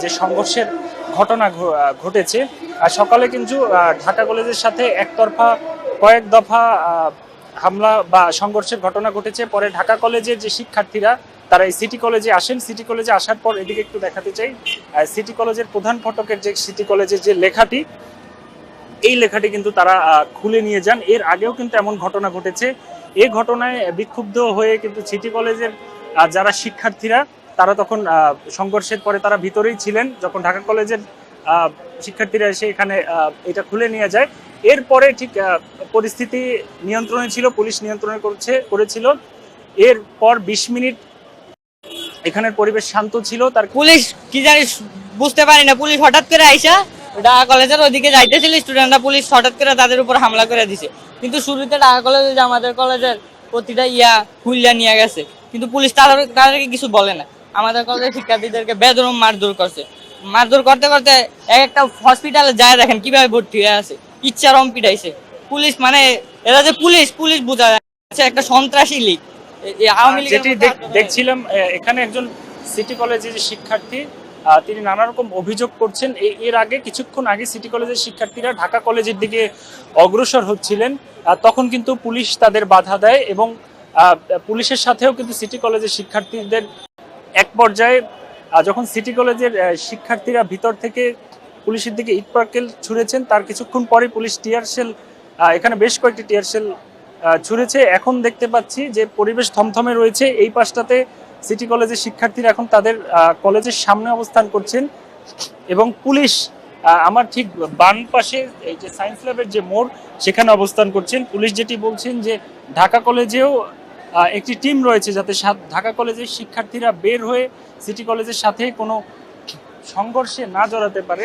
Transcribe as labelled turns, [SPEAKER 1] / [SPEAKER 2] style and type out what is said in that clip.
[SPEAKER 1] যে সংঘর্ষের ঘটনা ঘটেছে আর সকালে কিন্তু ঢাকা কলেজের সাথে একতরফা কয়েক দফা হামলা বা সংঘর্ষের ঘটনা ঘটেছে। পরে ঢাকা কলেজের যে শিক্ষার্থীরা তারা এই সিটি কলেজে আসেন। সিটি কলেজে আসার পর এদিকে একটু দেখাতে চাই, সিটি কলেজের প্রধান ফটকের যে সিটি কলেজের যে লেখাটি, এই লেখাটি কিন্তু তারা খুলে নিয়ে যান। এর আগেও কিন্তু এমন ঘটনা ঘটেছে। এই ঘটনায় বিক্ষুব্ধ হয়ে কিন্তু সিটি কলেজের যারা শিক্ষার্থীরা তারা তখন সংঘর্ষের পরে তারা ভিতরেই ছিলেন, যখন ঢাকা কলেজের শিক্ষার্থীরা এসে এখানে এটা খুলে নিয়ে যায়। এরপরে ঠিক পরিস্থিতি নিয়ন্ত্রণে ছিল, পুলিশ নিয়ন্ত্রণে করেছিল। এরপর 20 মিনিট এখানের পরিবেশ শান্ত ছিল। তার
[SPEAKER 2] পুলিশ কি জানি বুঝতে পারি না, পুলিশ হঠাৎ করে আইসা ঢাকা কলেজের ওইদিকে যাইতেছিল স্টুডেন্টরা, পুলিশ হঠাৎ করে তাদের উপর হামলা করে দিছে। কিন্তু শুরুতে ঢাকা কলেজে যে আমাদের কলেজের প্রতিটা খুললা নিয়ে গেছে, কিন্তু পুলিশ তাদেরকে কিছু বলে না। আমাদের কলেজের শিক্ষার্থীদেরকে বেদরম মারধর করছে। মারধর করতে করতে একটা হসপিটালে যায় দেখেন কিভাবে ভর্তি হয়ে আছে, ইচ্ছারম পিটাইছে পুলিশ। মানে এরা যে পুলিশ বোঝা যাচ্ছে একটা সন্ত্রাসী লীগ।
[SPEAKER 1] যেটি দেখছিলাম এখানে একজন সিটি কলেজের যে শিক্ষার্থী তিনি নানা রকম অভিযোগ করছেন। এর আগে কিছুক্ষণ আগে সিটি কলেজের শিক্ষার্থীরা ঢাকা কলেজের দিকে অগ্রসর হচ্ছিলেন, তখন কিন্তু পুলিশ তাদের বাধা দেয় এবং পুলিশের সাথেও কিন্তু সিটি কলেজের শিক্ষার্থীদের এক পর্যায়ে যখন সিটি কলেজের শিক্ষার্থীরা ভিতর থেকে পুলিশের দিকে ইট পাটকেল ছুঁড়েছেন, তার কিছুক্ষণ পরে পুলিশ টিয়ারশেল, এখানে বেশ কয়েকটি টিয়ারশেল ছুঁড়েছে। এখন দেখতে পাচ্ছি যে পরিবেশ থমথমে রয়েছে। এই পাশটাতে সিটি কলেজের শিক্ষার্থীরা এখন তাদের কলেজের সামনে অবস্থান করছেন এবং পুলিশ আমার ঠিক বাম পাশে এই যে সায়েন্স ল্যাবের যে মোড় সেখানে অবস্থান করছেন। পুলিশ যেটি বলছেন যে ঢাকা কলেজেও একটি টিম রয়েছে যাতে ঢাকা কলেজের শিক্ষার্থীরা বের হয়ে সিটি কলেজের সাথে কোনো সংঘর্ষে না জড়াতে পারে।